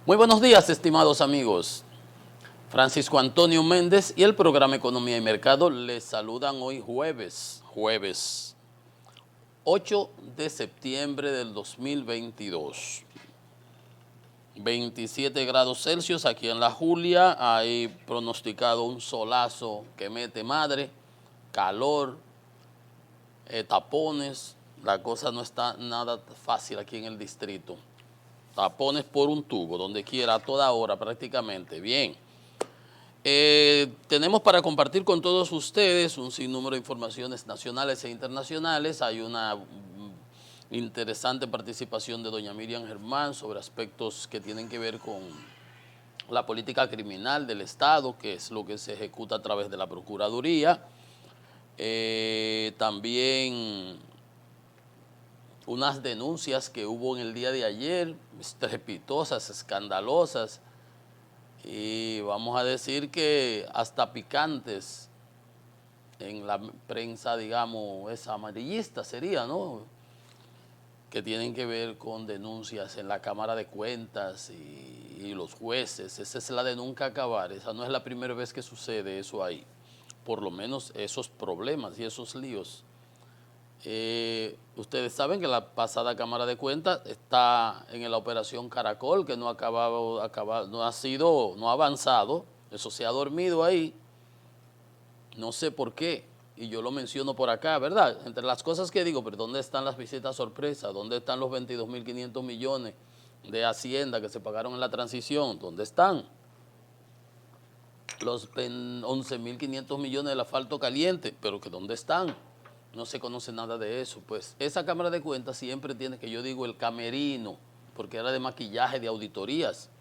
Muy buenos días, estimados amigos. Francisco Antonio Méndez y el programa Economía y Mercado les saludan hoy jueves 8 de septiembre del 2022. 27 grados Celsius aquí en La Julia, hay pronosticado un solazo que mete madre, calor, tapones, la cosa no está nada fácil aquí en el distrito. Tapones por un tubo, donde quiera, a toda hora prácticamente. Bien. Tenemos para compartir con todos ustedes un sinnúmero de informaciones nacionales e internacionales. Hay una interesante participación de doña Miriam Germán sobre aspectos que tienen que ver con la política criminal del Estado, que es lo que se ejecuta a través de la Procuraduría. También unas denuncias que hubo en el día de ayer, estrepitosas, escandalosas, y vamos a decir que hasta picantes en la prensa, digamos, esa amarillista sería, ¿no? Que tienen que ver con denuncias en la Cámara de Cuentas y los jueces. Esa es la de nunca acabar, esa no es la primera vez que sucede eso ahí, por lo menos esos problemas y esos líos. Ustedes saben que la pasada Cámara de Cuentas está en la operación Caracol, que no ha avanzado, eso se ha dormido ahí, no sé por qué, y yo lo menciono por acá, ¿verdad? Entre las cosas que digo, pero ¿dónde están las visitas sorpresa? ¿Dónde están los 22.500 millones de Hacienda que se pagaron en la transición? ¿Dónde están? Los 11.500 millones del asfalto caliente, pero que ¿dónde están? No se conoce nada de eso. Pues esa Cámara de Cuentas siempre tiene, que yo digo, el camerino, porque era de maquillaje, de auditorías.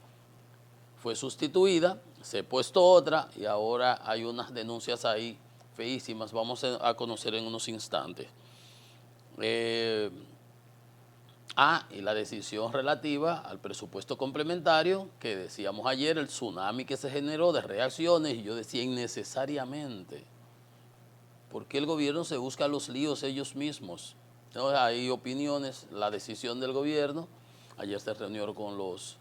Fue sustituida, se ha puesto otra y ahora hay unas denuncias ahí feísimas. Vamos a conocer en unos instantes. Y la decisión relativa al presupuesto complementario, que decíamos ayer, el tsunami que se generó de reacciones, y yo decía innecesariamente. ¿Por qué el gobierno se busca los líos ellos mismos? Entonces, hay opiniones, la decisión del gobierno. Ayer se reunió con los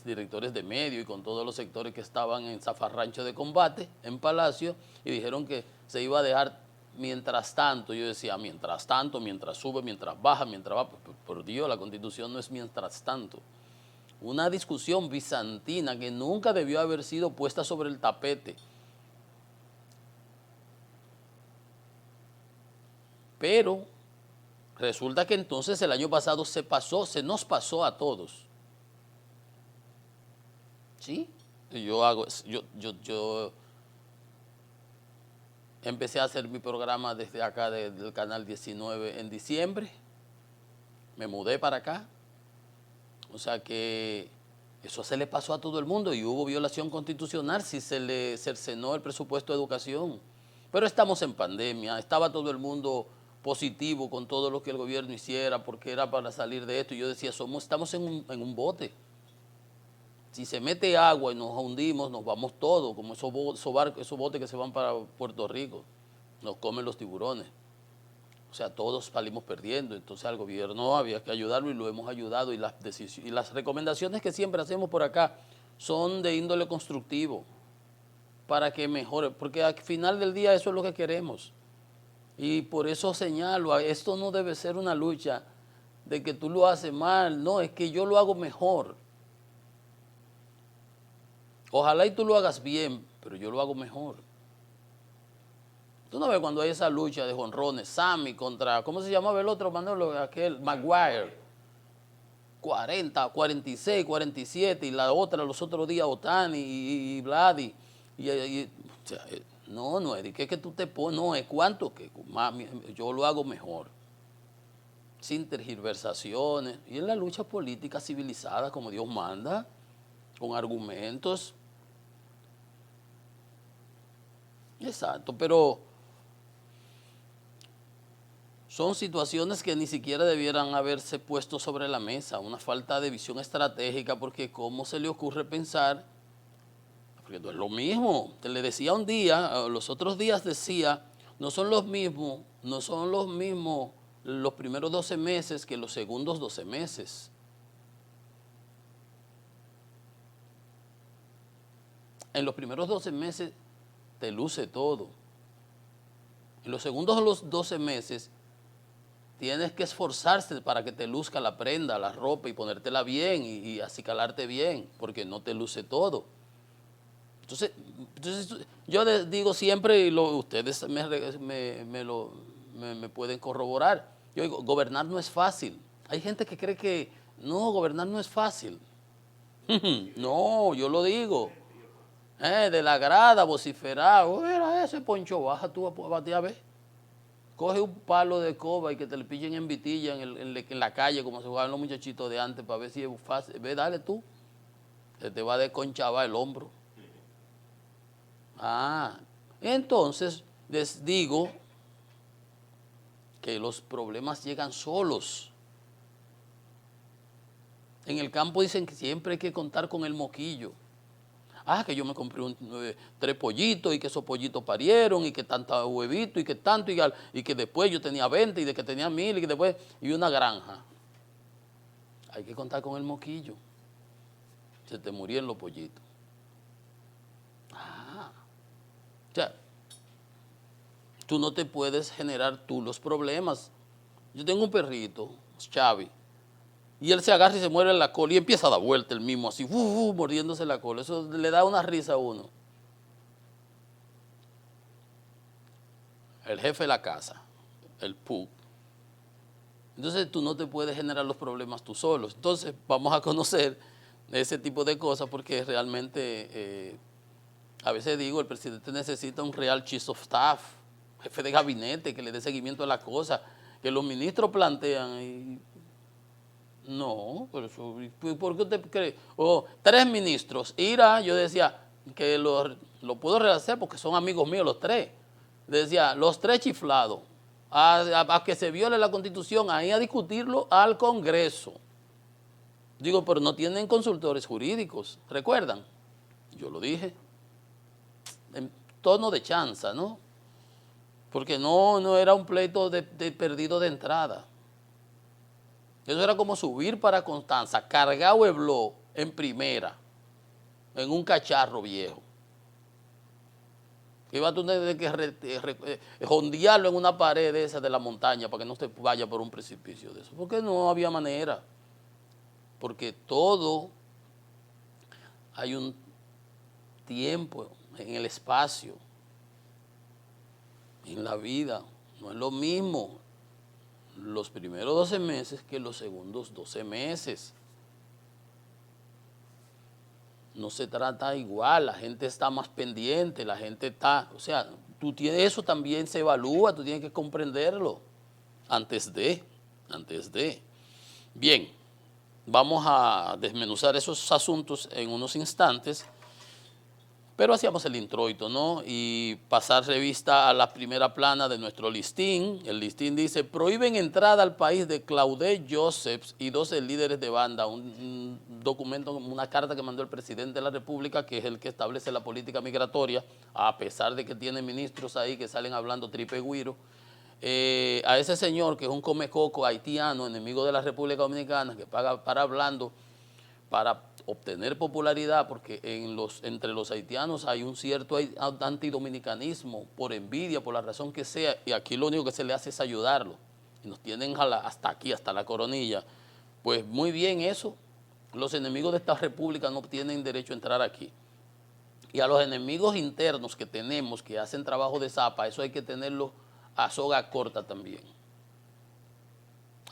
directores de medio y con todos los sectores que estaban en zafarrancho de combate en Palacio y dijeron que se iba a dejar mientras tanto. Yo decía, mientras tanto, mientras sube, mientras baja, mientras va. Por Dios, la Constitución no es mientras tanto. Una discusión bizantina que nunca debió haber sido puesta sobre el tapete. Pero resulta que entonces el año pasado se nos pasó a todos. ¿Sí? Yo empecé a hacer mi programa desde acá del Canal 19 en diciembre. Me mudé para acá. O sea que eso se le pasó a todo el mundo y hubo violación constitucional si se le cercenó el presupuesto de educación. Pero estamos en pandemia, estaba todo el mundo positivo con todo lo que el gobierno hiciera porque era para salir de esto. Y yo decía, estamos en un bote. Si se mete agua y nos hundimos, nos vamos todos, como esos botes que se van para Puerto Rico, nos comen los tiburones. O sea, todos salimos perdiendo. Entonces al gobierno había que ayudarlo y lo hemos ayudado. Y las recomendaciones que siempre hacemos por acá son de índole constructivo para que mejore, porque al final del día eso es lo que queremos. Y por eso señalo, esto no debe ser una lucha de que tú lo haces mal, no, es que yo lo hago mejor. Ojalá y tú lo hagas bien, pero yo lo hago mejor. Tú no ves cuando hay esa lucha de jonrones, Sammy contra, ¿cómo se llamaba el otro, Manolo? Aquel, Maguire. 40, 46, 47, y la otra los otros días Otani y Vladi. O sea, no es que tú te pones, no, es cuánto que yo lo hago mejor. Sin tergiversaciones. Y en la lucha política civilizada, como Dios manda, con argumentos. Exacto, pero son situaciones que ni siquiera debieran haberse puesto sobre la mesa, una falta de visión estratégica, porque ¿cómo se le ocurre pensar? Porque no es lo mismo. Te le decía un día, los otros días decía, no son los mismos los primeros 12 meses que los segundos 12 meses. En los primeros 12 meses te luce todo. En los segundos los 12 meses tienes que esforzarse para que te luzca la prenda, la ropa y ponértela bien y acicalarte bien, porque no te luce todo. Entonces yo les digo siempre, y ustedes me pueden corroborar, yo digo, gobernar no es fácil. Hay gente que cree que no, gobernar no es fácil. No, yo lo digo. De la grada, vociferar, mira ese Poncho, baja tú a ver. Coge un palo de coba y que te le pillen en vitilla en la calle, como se jugaban los muchachitos de antes, para ver si es fácil. Ve, dale tú, se te va a desconchavar el hombro. Entonces les digo que los problemas llegan solos. En el campo dicen que siempre hay que contar con el moquillo. Que yo me compré 3 pollitos y que esos pollitos parieron y que tantos huevitos y que tanto y que después yo tenía 20 y de que tenía 1000 y que después y una granja. Hay que contar con el moquillo. Se te murieron los pollitos. O sea, tú no te puedes generar tú los problemas. Yo tengo un perrito, Xavi, y él se agarra y se muere en la cola y empieza a dar vuelta el mismo así, mordiéndose la cola. Eso le da una risa a uno. El jefe de la casa, el PUC. Entonces tú no te puedes generar los problemas tú solo. Entonces vamos a conocer ese tipo de cosas porque realmente, a veces digo, el presidente necesita un real chief of staff, jefe de gabinete que le dé seguimiento a las cosas, que los ministros plantean y... No, por eso, ¿por qué usted cree? 3 ministros, yo decía que lo puedo rehacer porque son amigos míos los 3. Decía, los 3 chiflados, a que se viole la Constitución, ahí a discutirlo al Congreso. Digo, pero no tienen consultores jurídicos, ¿recuerdan? Yo lo dije, en tono de chanza, ¿no? Porque no era un pleito de perdido de entrada. Eso era como subir para Constanza, cargado el blog en primera, en un cacharro viejo. Iba a tener que jondearlo en una pared de esa de la montaña para que no se vaya por un precipicio de eso. Porque no había manera. Porque todo hay un tiempo en el espacio, en la vida. No es lo mismo los primeros 12 meses que los segundos 12 meses. No se trata igual, la gente está más pendiente, la gente está, o sea, eso también se evalúa, tú tienes que comprenderlo antes de. Bien, vamos a desmenuzar esos asuntos en unos instantes, pero hacíamos el introito, ¿no? Y pasar revista a la primera plana de nuestro listín. El listín dice, prohíben entrada al país de Claudette Josephs y 12 líderes de banda. Un documento, una carta que mandó el presidente de la República, que es el que establece la política migratoria, a pesar de que tiene ministros ahí que salen hablando tripegüiro. A ese señor, que es un comecoco haitiano, enemigo de la República Dominicana, que paga para hablando, para obtener popularidad, porque entre los haitianos hay un cierto antidominicanismo, por envidia, por la razón que sea, y aquí lo único que se le hace es ayudarlo, y nos tienen hasta aquí, hasta la coronilla. Pues muy bien eso, los enemigos de esta república no tienen derecho a entrar aquí. Y a los enemigos internos que tenemos, que hacen trabajo de zapa, eso hay que tenerlo a soga corta también.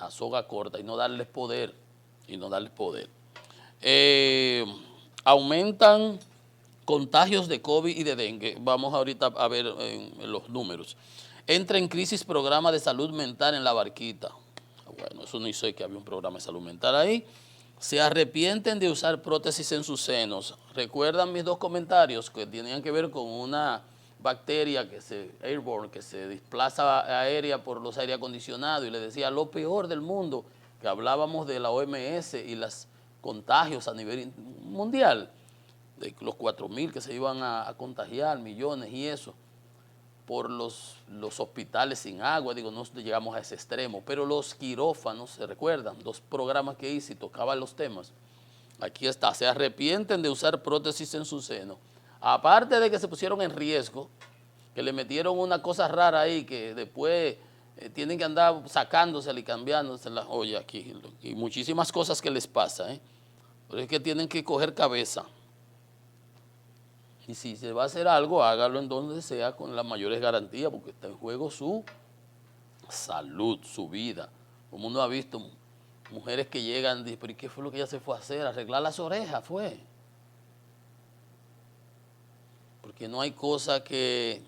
A soga corta, y no darles poder, aumentan contagios de COVID y de dengue. Vamos ahorita a ver los números. Entra en crisis programa de salud mental en La Barquita. Bueno, eso no sé que había un programa de salud mental ahí. Se arrepienten de usar prótesis en sus senos. ¿Recuerdan mis 2 comentarios que tenían que ver con una bacteria airborne, que se desplaza aérea por los aire acondicionados? Y les decía, lo peor del mundo, que hablábamos de la OMS y los contagios a nivel mundial, de los 4.000 que se iban a contagiar, millones y eso, por los hospitales sin agua. Digo, no llegamos a ese extremo, pero los quirófanos, ¿se recuerdan? 2 programas que hice y tocaban los temas. Aquí está, se arrepienten de usar prótesis en su seno. aparte de que se pusieron en riesgo, que le metieron una cosa rara ahí, que después tienen que andar sacándosela y cambiándosela, oye, aquí, y muchísimas cosas que les pasa, pero es que tienen que coger cabeza. Y si se va a hacer algo, hágalo en donde sea con las mayores garantías, porque está en juego su salud, su vida. Como uno ha visto mujeres que llegan y dicen, pero ¿y qué fue lo que ella se fue a hacer? Arreglar las orejas, fue. Porque no hay cosa que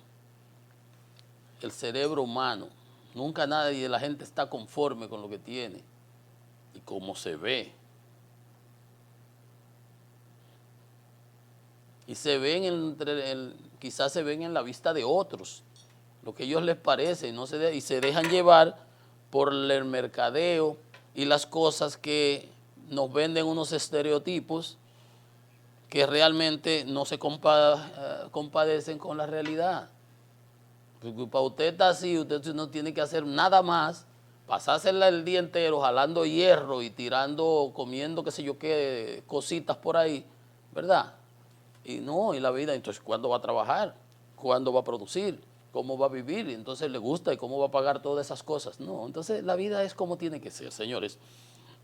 el cerebro humano, nunca nadie de la gente está conforme con lo que tiene y cómo se ve. Y se ven quizás se ven en la vista de otros, lo que a ellos les parece, y se dejan llevar por el mercadeo y las cosas que nos venden unos estereotipos que realmente no se compadecen con la realidad. Porque para usted está así, usted no tiene que hacer nada más, pasársela el día entero jalando hierro y tirando, comiendo qué sé yo qué, cositas por ahí, ¿verdad? Y no, y la vida, entonces, ¿cuándo va a trabajar? ¿Cuándo va a producir? ¿Cómo va a vivir? Y entonces le gusta y cómo va a pagar todas esas cosas. No, entonces la vida es como tiene que ser, señores.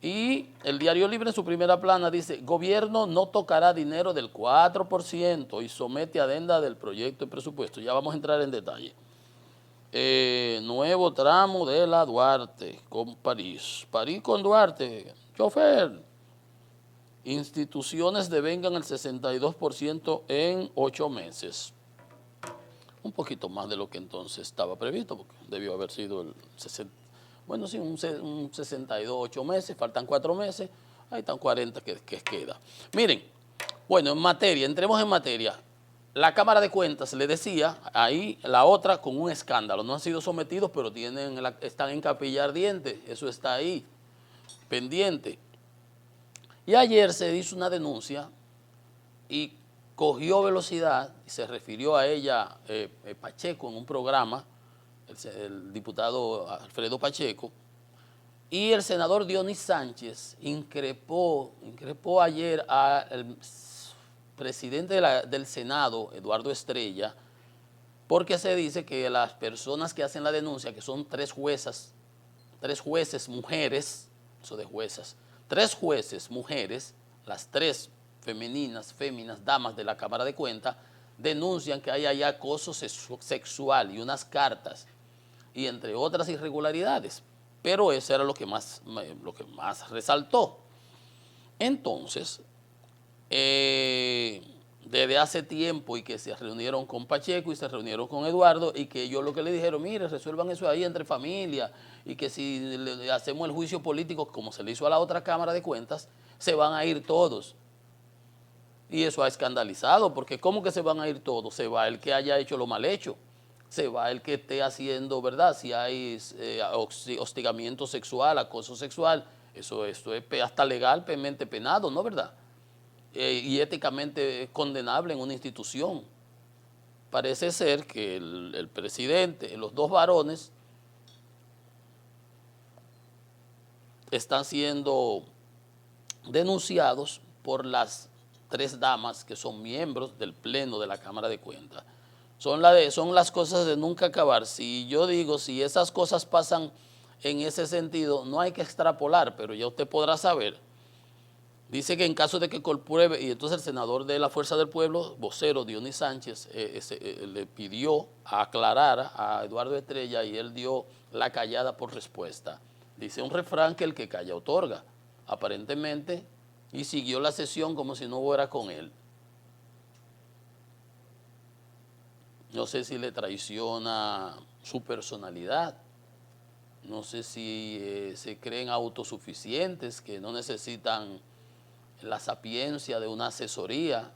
Y el Diario Libre en su primera plana dice, gobierno no tocará dinero del 4% y somete adenda del proyecto de presupuesto. Ya vamos a entrar en detalle. Nuevo tramo de la Duarte con París. París con Duarte, chofer. Instituciones devengan el 62% en 8 meses. Un poquito más de lo que entonces estaba previsto, porque debió haber sido el 60. Bueno, sí, un 62, 8 meses, faltan 4 meses, ahí están 40 que queda. Miren, bueno, en materia, entremos en materia. La Cámara de Cuentas, le decía, ahí la otra con un escándalo, no han sido sometidos, pero están en capilla ardiente, eso está ahí, pendiente. Y ayer se hizo una denuncia y cogió velocidad y se refirió a ella Pacheco en un programa, el diputado Alfredo Pacheco, y el senador Dionis Sánchez increpó ayer al presidente del Senado, Eduardo Estrella, porque se dice que las personas que hacen la denuncia, que son 3 jueces mujeres, eso de juezas, 3 jueces mujeres, las 3 féminas, damas de la Cámara de Cuentas, denuncian que hay allá acoso sexual y unas cartas, y entre otras irregularidades, pero eso era lo que más resaltó. Entonces, desde hace tiempo y que se reunieron con Pacheco y se reunieron con Eduardo y que ellos lo que le dijeron, mire, resuelvan eso ahí entre familia y que si le hacemos el juicio político como se le hizo a la otra Cámara de Cuentas, se van a ir todos. Y eso ha escandalizado, porque ¿cómo que se van a ir todos? Se va el que haya hecho lo mal hecho, se va el que esté haciendo, ¿verdad? Si hay hostigamiento sexual, acoso sexual, esto es hasta legalmente penado, ¿no, verdad? Y éticamente condenable en una institución. Parece ser que el presidente, los 2 varones, están siendo denunciados por las 3 damas que son miembros del Pleno de la Cámara de Cuentas. Son las cosas de nunca acabar. Si yo digo, si esas cosas pasan en ese sentido, no hay que extrapolar, pero ya usted podrá saber. Dice que en caso de que compruebe, y entonces el senador de la Fuerza del Pueblo, vocero Dionis Sánchez, le pidió aclarar a Eduardo Estrella y él dio la callada por respuesta. Dice un refrán que el que calla otorga, aparentemente, y siguió la sesión como si no fuera con él. No sé si le traiciona su personalidad, no sé si se creen autosuficientes, que no necesitan la sapiencia de una asesoría,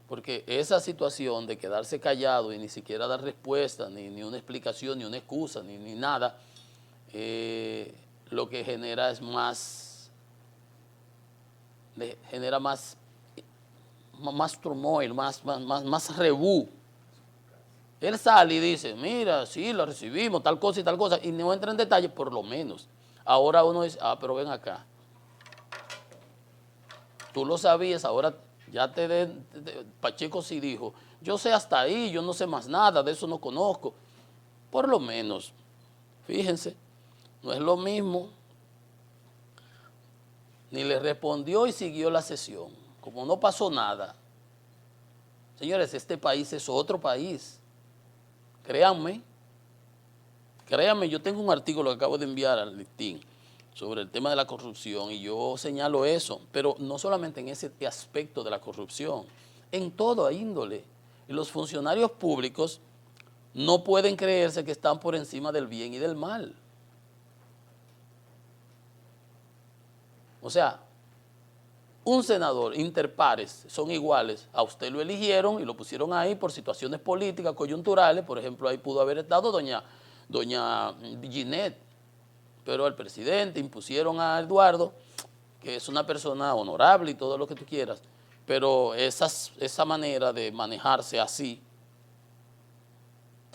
porque esa situación de quedarse callado y ni siquiera dar respuesta, ni una explicación, ni una excusa, ni nada, lo que genera es genera más turmoil, más rebú. Él sale y dice, mira, sí, la recibimos, tal cosa y tal cosa, y no entra en detalle por lo menos. Ahora uno dice, pero ven acá. Tú lo sabías, ahora Pacheco sí dijo, yo sé hasta ahí, yo no sé más nada, de eso no conozco. Por lo menos, fíjense, no es lo mismo. Ni le respondió y siguió la sesión, como no pasó nada. Señores, este país es otro país. Créanme, créanme, yo tengo un artículo que acabo de enviar al listín sobre el tema de la corrupción y yo señalo eso, pero no solamente en ese aspecto de la corrupción, en toda índole. Y los funcionarios públicos no pueden creerse que están por encima del bien y del mal. O sea, un senador interpares son iguales, a usted lo eligieron y lo pusieron ahí por situaciones políticas, coyunturales, por ejemplo, ahí pudo haber estado doña Ginette, pero al presidente impusieron a Eduardo, que es una persona honorable y todo lo que tú quieras, pero esa manera de manejarse así,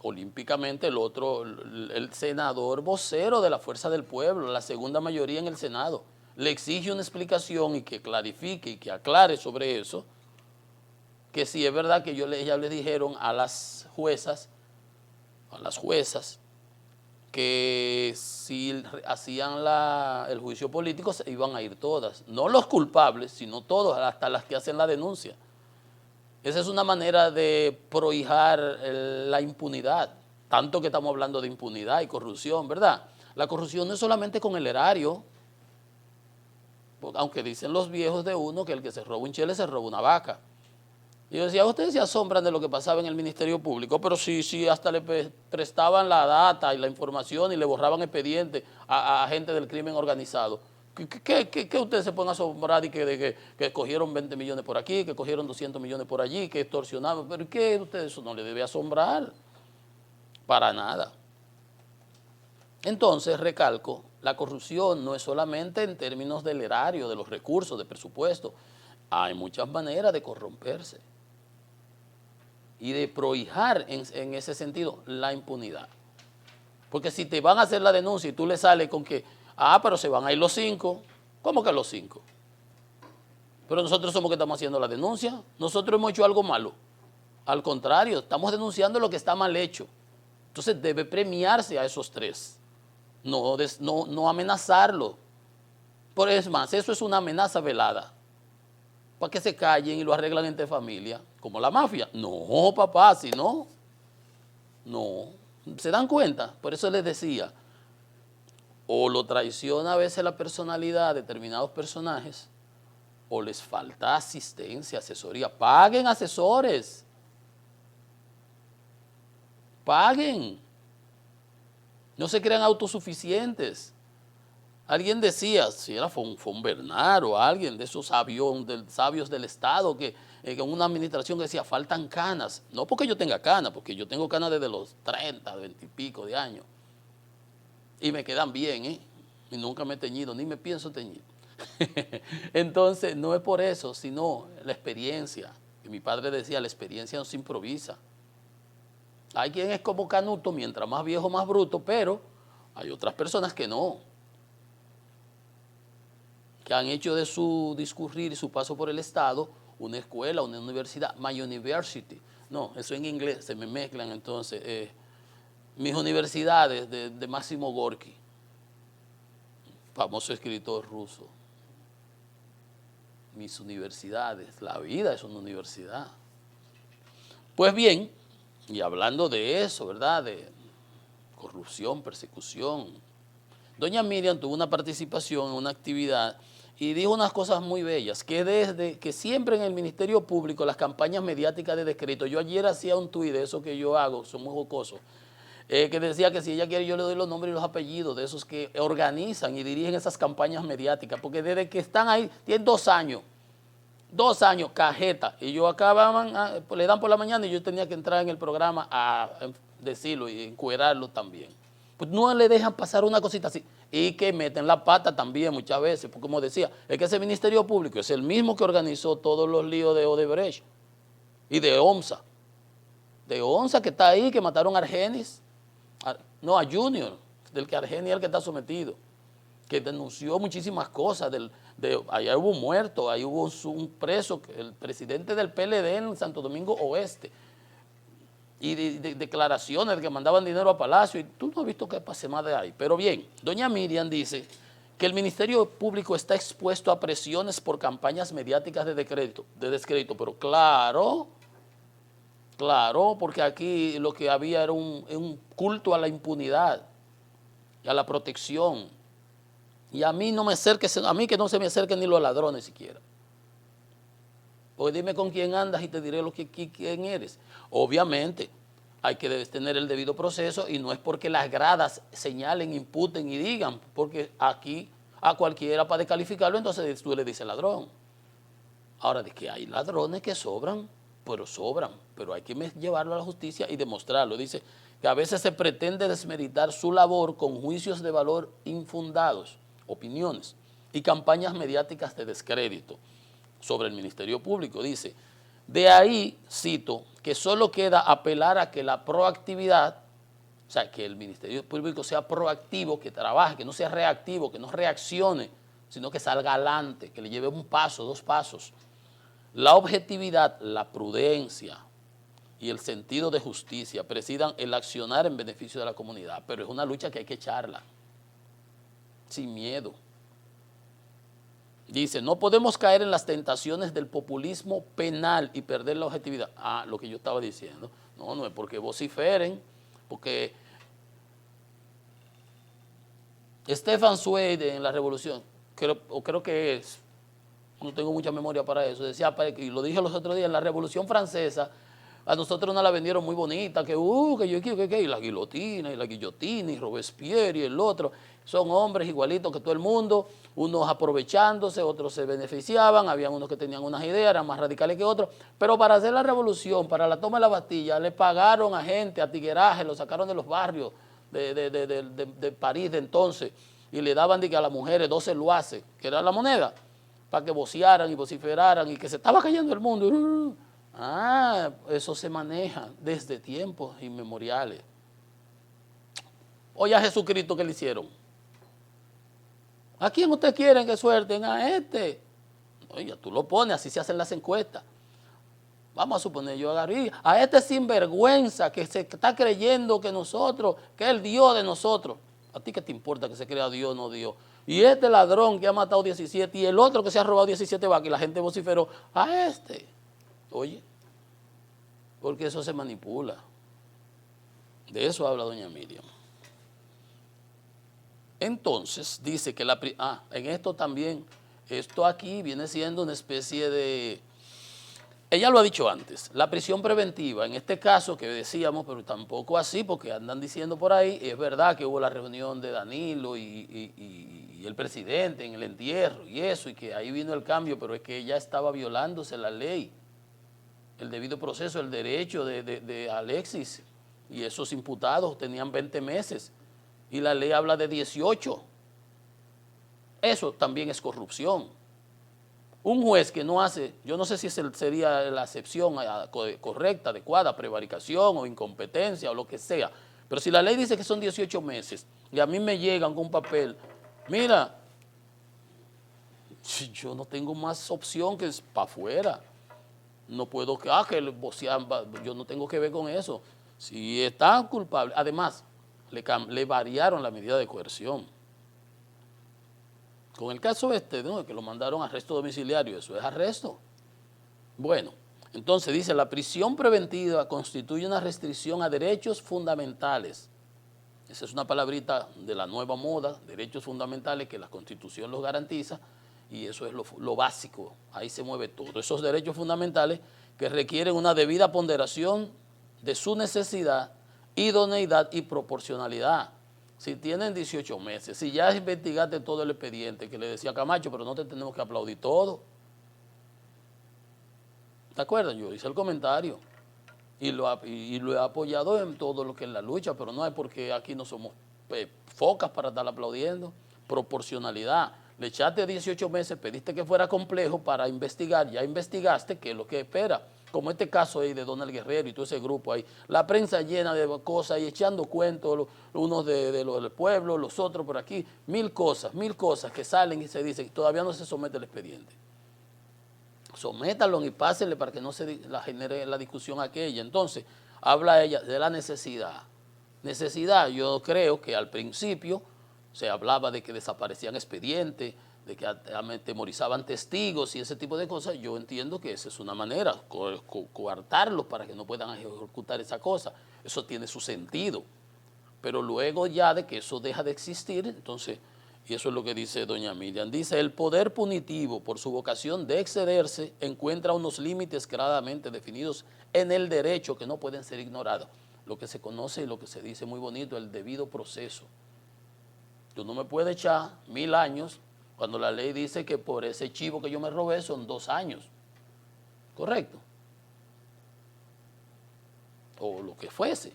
olímpicamente, el senador vocero de la Fuerza del Pueblo, la segunda mayoría en el Senado, le exige una explicación y que clarifique y que aclare sobre eso, que si es verdad que ellas le dijeron a las juezas, que si hacían el juicio político se iban a ir todas, no los culpables, sino todos, hasta las que hacen la denuncia. Esa es una manera de prohijar la impunidad, tanto que estamos hablando de impunidad y corrupción, ¿verdad? La corrupción no es solamente con el erario, aunque dicen los viejos de uno que el que se roba un chele se roba una vaca. Y yo decía, ustedes se asombran de lo que pasaba en el Ministerio Público, pero sí, hasta le prestaban la data y la información y le borraban expedientes a gente del crimen organizado. ¿Qué ustedes se pueden asombrar de que cogieron 20 millones por aquí, que cogieron 200 millones por allí, que extorsionaban? ¿Pero qué ustedes? Eso no les debe asombrar, para nada. Entonces, recalco, la corrupción no es solamente en términos del erario, de los recursos, de presupuesto. Hay muchas maneras de corromperse y de prohijar en ese sentido la impunidad. Porque si te van a hacer la denuncia y tú le sales con que, pero se van a ir los 5, ¿cómo que los 5? Pero nosotros somos que estamos haciendo la denuncia, nosotros hemos hecho algo malo. Al contrario, estamos denunciando lo que está mal hecho. Entonces debe premiarse a esos 3, no amenazarlo. Por eso más, eso es una amenaza velada, para que se callen y lo arreglan entre familia, como la mafia. No, papá, si no, ¿se dan cuenta? Por eso les decía, o lo traiciona a veces la personalidad de determinados personajes, o les falta asistencia, asesoría. Paguen asesores, paguen, no se crean autosuficientes. Alguien decía, si era un Bernard o alguien de esos sabios del Estado, que en una administración que decía, faltan canas. No porque yo tenga canas, porque yo tengo canas desde los 30, 20 y pico de años. Y me quedan bien, ¿eh? Y nunca me he teñido, ni me pienso teñir. Entonces, no es por eso, sino la experiencia. Y mi padre decía, la experiencia no se improvisa. Hay quien es como Canuto, mientras más viejo, más bruto, pero hay otras personas que no, que han hecho de su discurrir y su paso por el Estado una escuela, una universidad, my university. No, eso en inglés, se me mezclan entonces. Mis universidades de Máximo Gorki, famoso escritor ruso. Mis universidades, la vida es una universidad. Pues bien, y hablando de eso, ¿verdad?, de corrupción, persecución, doña Miriam tuvo una participación en una actividad y dijo unas cosas muy bellas, que siempre en el Ministerio Público las campañas mediáticas de descrédito, yo ayer hacía un tuit de eso que yo hago, son muy jocosos, que decía que si ella quiere yo le doy los nombres y los apellidos de esos que organizan y dirigen esas campañas mediáticas, porque desde que están ahí, tienen 2 años, cajeta, y yo acababan, le dan por la mañana y yo tenía que entrar en el programa a decirlo y encuerarlo también. Pues no le dejan pasar una cosita así, y que meten la pata también muchas veces, porque como decía, es que ese Ministerio Público es el mismo que organizó todos los líos de Odebrecht y de OMSA, que está ahí, que mataron a Argenis, no, a Junior, del que Argenis es el que está sometido. que denunció muchísimas cosas, allá hubo muertos, ahí hubo un preso, el presidente del PLD en Santo Domingo Oeste, y declaraciones de que mandaban dinero a Palacio, y tú no has visto qué pase más de ahí. Pero bien, doña Miriam dice que el Ministerio Público está expuesto a presiones por campañas mediáticas de descrédito, pero claro, porque aquí lo que había era un culto a la impunidad y a la protección. Y a mí no me acerques, a mí que no se me acerquen ni los ladrones siquiera. Pues dime con quién andas y te diré quién eres. Obviamente hay que tener el debido proceso y no es porque las gradas señalen, imputen y digan, porque aquí a cualquiera para descalificarlo entonces tú le dices ladrón. Ahora, de que hay ladrones que sobran, pero hay que llevarlo a la justicia y demostrarlo. Dice que a veces se pretende desmeritar su labor con juicios de valor infundados, opiniones y campañas mediáticas de descrédito sobre el Ministerio Público. Dice, de ahí, cito, que solo queda apelar a que la proactividad, o sea, que el Ministerio Público sea proactivo, que trabaje, que no sea reactivo, que no reaccione, sino que salga adelante, que le lleve un paso, 2 pasos. La objetividad, la prudencia y el sentido de justicia presidan el accionar en beneficio de la comunidad, pero es una lucha que hay que echarla, sin miedo. Dice, no podemos caer en las tentaciones del populismo penal y perder la objetividad. Ah, lo que yo estaba diciendo. No es porque vociferen, porque Stefan Zweig en la Revolución, creo que es, no tengo mucha memoria para eso, decía, y lo dije los otros días, en la Revolución Francesa, a nosotros nos la vendieron muy bonita, que yo quiero que y la guillotina, y Robespierre y el otro, son hombres igualitos que todo el mundo, unos aprovechándose, otros se beneficiaban, habían unos que tenían unas ideas, eran más radicales que otros, pero para hacer la revolución, para la toma de la Bastilla, le pagaron a gente, a tigueraje, lo sacaron de los barrios de París de entonces, y le daban a las mujeres 12 luaces, que era la moneda, para que vocearan y vociferaran, y que se estaba cayendo el mundo. Ah, eso se maneja desde tiempos inmemoriales. Oye a Jesucristo que le hicieron. ¿A quién ustedes quieren que suelten? A este. Oye, tú lo pones, así se hacen las encuestas. Vamos a suponer, yo agarré a este sinvergüenza que se está creyendo que nosotros, que es el Dios de nosotros. ¿A ti qué te importa que se crea Dios o no Dios? Y este ladrón que ha matado 17 y el otro que se ha robado 17 vacas y la gente vociferó a este. Oye, porque eso se manipula. De eso habla doña Miriam. Entonces, dice que en esto también, esto aquí viene siendo una especie de, ella lo ha dicho antes, la prisión preventiva, en este caso que decíamos, pero tampoco así, porque andan diciendo por ahí, es verdad que hubo la reunión de Danilo y el presidente en el entierro y eso, y que ahí vino el cambio, pero es que ya estaba violándose la ley, el debido proceso, el derecho de Alexis, y esos imputados tenían 20 meses, y la ley habla de 18. Eso también es corrupción. Un juez que no hace, yo no sé si sería la acepción correcta, adecuada, prevaricación o incompetencia o lo que sea, pero si la ley dice que son 18 meses y a mí me llegan con un papel, mira, yo no tengo más opción que para afuera. No puedo yo no tengo que ver con eso. Si están culpables, además, le variaron la medida de coerción. Con el caso ¿no?, que lo mandaron a arresto domiciliario, eso es arresto. Bueno, entonces dice, la prisión preventiva constituye una restricción a derechos fundamentales. Esa es una palabrita de la nueva moda, derechos fundamentales que la Constitución los garantiza, y eso es lo básico, ahí se mueve todo. Esos derechos fundamentales que requieren una debida ponderación de su necesidad, idoneidad y proporcionalidad. Si tienen 18 meses, si ya investigaste todo el expediente, que le decía Camacho, pero no te tenemos que aplaudir todo. ¿Te acuerdas? Yo hice el comentario y lo he apoyado en todo lo que es la lucha, pero no es porque aquí no somos focas para estar aplaudiendo. Proporcionalidad. Le echaste 18 meses, pediste que fuera complejo para investigar, ya investigaste, ¿qué es lo que espera? como este caso ahí de Donald Guerrero y todo ese grupo ahí, la prensa llena de cosas y echando cuentos, unos de los del pueblo, los otros por aquí, mil cosas que salen y se dicen, todavía no se somete el expediente. Sométalo y pásenle para que no se genere la discusión aquella. Entonces, habla ella de la necesidad. Necesidad, yo creo que al principio se hablaba de que desaparecían expedientes, de que atemorizaban testigos y ese tipo de cosas. Yo entiendo que esa es una manera, coartarlos para que no puedan ejecutar esa cosa. Eso tiene su sentido. Pero luego ya de que eso deja de existir, entonces, y eso es lo que dice doña Miriam, dice, el poder punitivo, por su vocación de excederse, encuentra unos límites claramente definidos en el derecho que no pueden ser ignorados. Lo que se conoce y lo que se dice muy bonito, el debido proceso. Tú no me puedes echar 1000 años cuando la ley dice que por ese chivo que yo me robé son 2 años. ¿Correcto? O lo que fuese.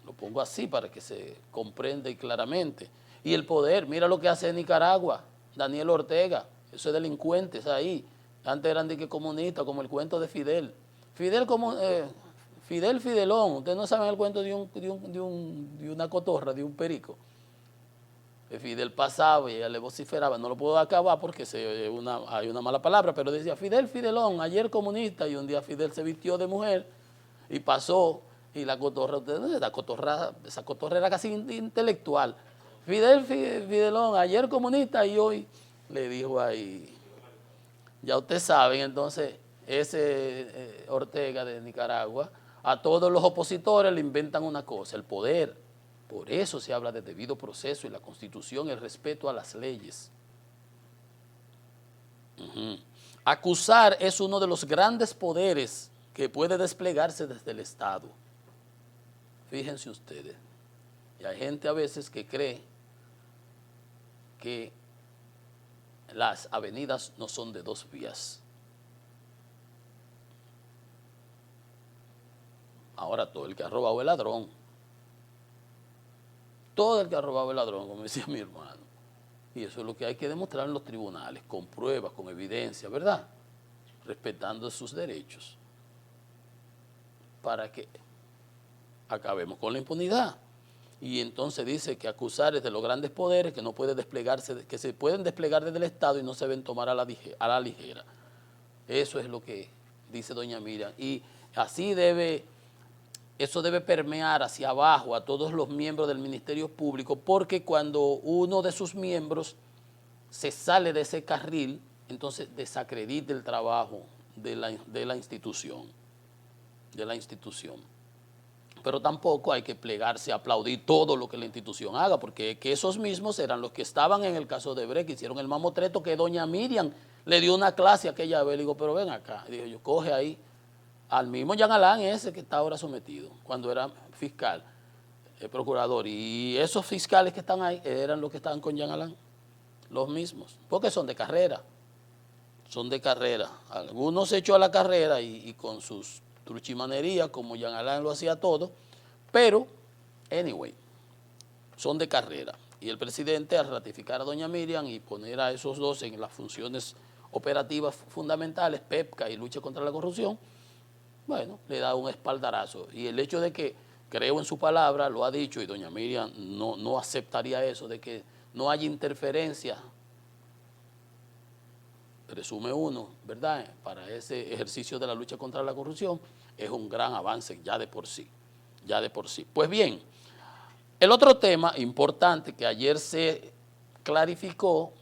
Lo pongo así para que se comprenda claramente. Y el poder, mira lo que hace en Nicaragua, Daniel Ortega, esos delincuentes ahí. Antes eran de que comunistas, como el cuento de Fidel. Fidel Fidelón, ustedes no saben el cuento de una cotorra, de un perico. Que Fidel pasaba y ella le vociferaba, no lo puedo acabar porque hay una mala palabra, pero decía, Fidel Fidelón, ayer comunista, y un día Fidel se vistió de mujer y pasó, y esa cotorra era casi intelectual. Fidelón, ayer comunista y hoy, le dijo ahí, ya ustedes saben, entonces, ese Ortega de Nicaragua, a todos los opositores le inventan una cosa, el poder. Por eso se habla de debido proceso y la Constitución, el respeto a las leyes. Acusar es uno de los grandes poderes que puede desplegarse desde el Estado. Fíjense ustedes, y hay gente a veces que cree que las avenidas no son de 2 vías. Ahora todo el que ha robado es ladrón. Todo el que ha robado es ladrón, como decía mi hermano. Y eso es lo que hay que demostrar en los tribunales, con pruebas, con evidencia, ¿verdad? Respetando sus derechos, para que acabemos con la impunidad. Y entonces dice que acusar es de los grandes poderes que no puede desplegarse, que se pueden desplegar desde el Estado y no se deben tomar a la ligera. Eso es lo que dice doña Miriam. Y así eso debe permear hacia abajo a todos los miembros del Ministerio Público, porque cuando uno de sus miembros se sale de ese carril, entonces desacredita el trabajo de la institución. Pero tampoco hay que plegarse a aplaudir todo lo que la institución haga, porque que esos mismos eran los que estaban en el caso de Brecht, que hicieron el mamotreto, que doña Miriam le dio una clase a aquella vez. Le digo, pero ven acá. Y digo yo, coge ahí al mismo Jean Alain ese que está ahora sometido, cuando era fiscal, el procurador. Y esos fiscales que están ahí eran los que estaban con Jean Alain, los mismos, porque son de carrera. Algunos se echó a la carrera y con sus truchimanerías, como Jean Alain lo hacía todo, pero, anyway, son de carrera. Y el presidente, al ratificar a doña Miriam y poner a esos dos en las funciones operativas fundamentales, PEPCA y lucha contra la corrupción, bueno, le da un espaldarazo. Y el hecho de que creo en su palabra, lo ha dicho, y doña Miriam no aceptaría eso, de que no haya interferencia, presume uno, ¿verdad?, para ese ejercicio de la lucha contra la corrupción, es un gran avance ya de por sí. Pues bien, el otro tema importante que ayer se clarificó,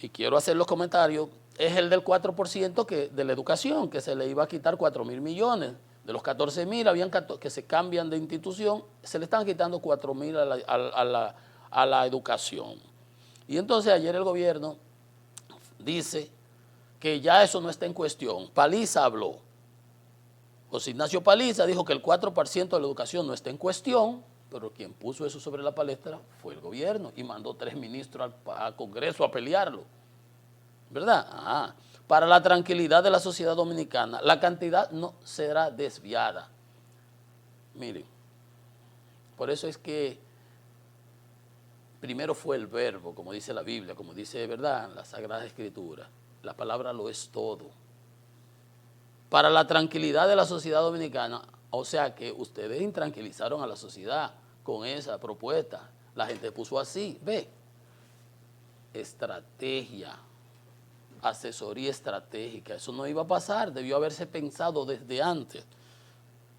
y quiero hacer los comentarios, es el del 4% de la educación, que se le iba a quitar 4.000 millones. De los 14.000 que se cambian de institución, se le están quitando 4.000 a la educación. Y entonces ayer el gobierno dice que ya eso no está en cuestión. Paliza habló. José Ignacio Paliza dijo que el 4% de la educación no está en cuestión, pero quien puso eso sobre la palestra fue el gobierno y mandó 3 ministros al Congreso a pelearlo. ¿Verdad? Para la tranquilidad de la sociedad dominicana, la cantidad no será desviada. Miren, por eso es que primero fue el verbo, como dice la Biblia, como dice, ¿verdad?, la Sagrada Escritura. La palabra lo es todo. para la tranquilidad de la sociedad dominicana. O sea que ustedes intranquilizaron a la sociedad con esa propuesta. La gente puso así, ve, estrategia, asesoría estratégica. Eso no iba a pasar, debió haberse pensado desde antes.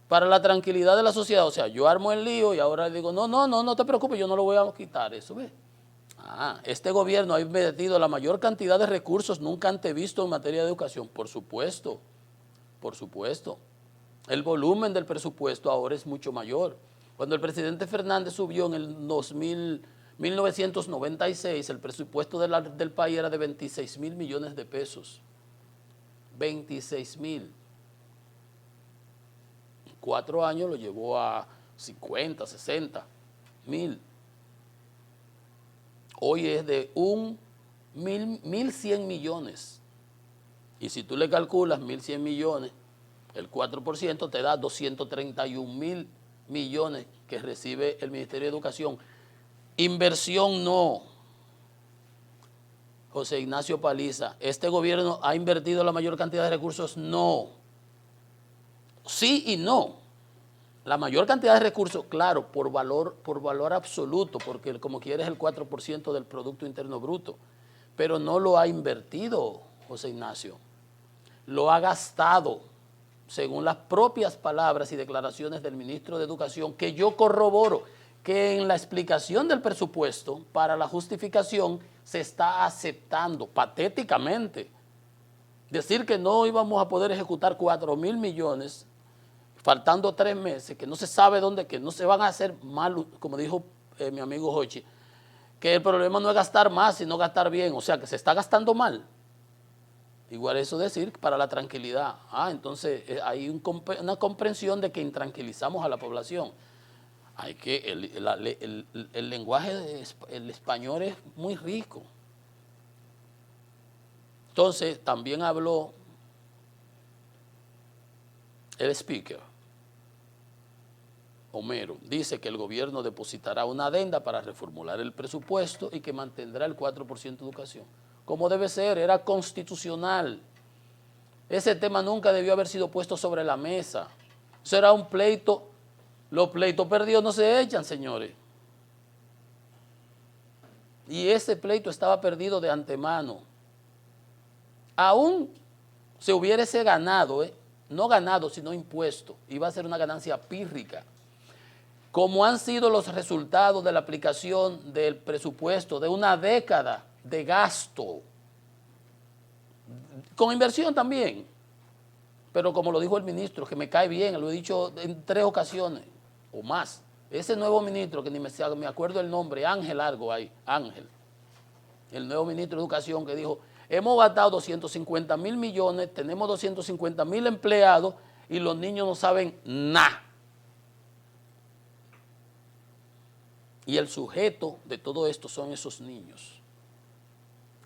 Para la tranquilidad de la sociedad, o sea, yo armo el lío y ahora digo, no te preocupes, yo no lo voy a quitar, eso ve. Este gobierno ha invertido la mayor cantidad de recursos nunca antes visto en materia de educación, por supuesto, por supuesto. El volumen del presupuesto ahora es mucho mayor. Cuando el presidente Fernández subió en el 1996, el presupuesto del país era de 26,000 millones de pesos. 26,000. 4 años lo llevó a 50, 60 mil. Hoy es de 1,100 millones. Y si tú le calculas 1,100 millones, el 4% te da 231,000 millones que recibe el Ministerio de Educación. Inversión no. José Ignacio Paliza, ¿este gobierno ha invertido la mayor cantidad de recursos? No. Sí y no. La mayor cantidad de recursos, claro, por valor absoluto, porque como quiera es el 4% del Producto Interno Bruto, pero no lo ha invertido, José Ignacio. Lo ha gastado, según las propias palabras y declaraciones del ministro de Educación, que yo corroboro que en la explicación del presupuesto para la justificación se está aceptando patéticamente. Decir que no íbamos a poder ejecutar 4,000 millones faltando 3 meses, que no se sabe dónde, que no se van a hacer mal, como dijo mi amigo Hochi, que el problema no es gastar más, sino gastar bien, o sea, que se está gastando mal. Igual eso decir para la tranquilidad. Entonces hay una comprensión de que intranquilizamos a la población. Hay que, el lenguaje, el español es muy rico. Entonces también habló el speaker, Homero, dice que el gobierno depositará una adenda para reformular el presupuesto y que mantendrá el 4% de educación. Como debe ser, era constitucional. Ese tema nunca debió haber sido puesto sobre la mesa. Eso era un pleito. Los pleitos perdidos no se echan, señores. Y ese pleito estaba perdido de antemano. Aún se hubiese ganado, no ganado, sino impuesto, iba a ser una ganancia pírrica. Como han sido los resultados de la aplicación del presupuesto de una década de gasto, con inversión también, pero como lo dijo el ministro, que me cae bien, lo he dicho en 3 ocasiones o más, ese nuevo ministro, que ni me acuerdo el nombre, Ángel algo ahí, Ángel, el nuevo ministro de Educación, que dijo, hemos gastado 250,000 millones, tenemos 250,000 empleados y los niños no saben nada. Y el sujeto de todo esto son esos niños,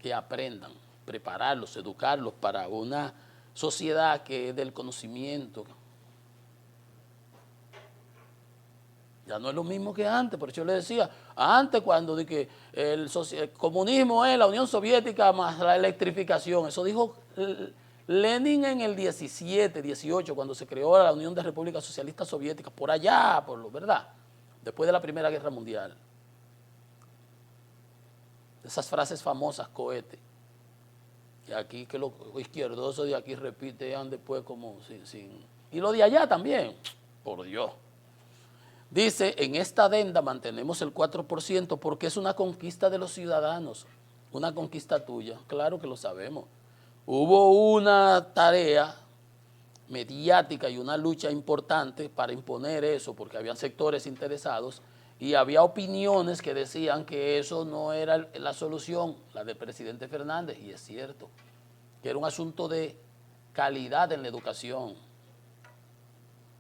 que aprendan, prepararlos, educarlos para una sociedad que es del conocimiento. Ya no es lo mismo que antes, por eso yo le decía, antes cuando de que el comunismo es la Unión Soviética más la electrificación, eso dijo Lenin en el 17, 18, cuando se creó la Unión de Repúblicas Socialistas Soviéticas, por allá, ¿verdad? Después de la Primera Guerra Mundial. Esas frases famosas, cohete. Y aquí que los izquierdosos de aquí repiten después como sin... Y lo de allá también, por Dios. Dice, en esta adenda mantenemos el 4% porque es una conquista de los ciudadanos, una conquista tuya. Claro que lo sabemos. Hubo una tarea mediática y una lucha importante para imponer eso, porque había sectores interesados y había opiniones que decían que eso no era la solución, la del presidente Fernández, y es cierto, que era un asunto de calidad en la educación.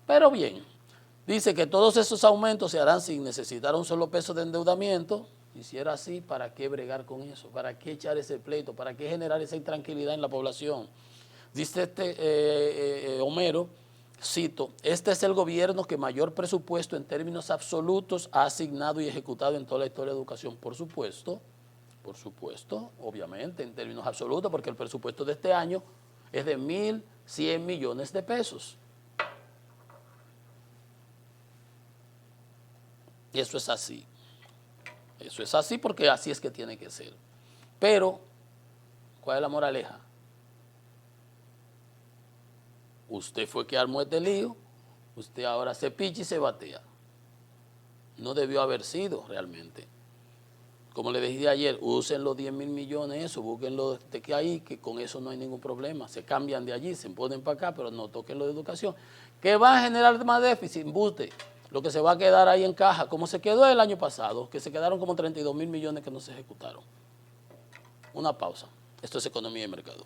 Pero bien, dice que todos esos aumentos se harán sin necesitar un solo peso de endeudamiento. Y si era así, ¿para qué bregar con eso? ¿Para qué echar ese pleito? ¿Para qué generar esa intranquilidad en la población? Dice Homero, cito, este es el gobierno que mayor presupuesto en términos absolutos ha asignado y ejecutado en toda la historia de educación. Por supuesto, obviamente, en términos absolutos, porque el presupuesto de este año es de 100 millones de pesos. Eso es así. Eso es así porque así es que tiene que ser. Pero, ¿cuál es la moraleja? Usted fue que armó este lío, usted ahora se picha y se batea. No debió haber sido realmente. Como le dije ayer, usen los 10 mil millones, eso, búsquenlo de que ahí, que con eso no hay ningún problema. Se cambian de allí, se ponen para acá, pero no toquen lo de educación. ¿Qué va a generar más déficit? Embuste. Lo que se va a quedar ahí en caja, como se quedó el año pasado, que se quedaron como 32 mil millones que no se ejecutaron. Una pausa. Esto es Economía y Mercado.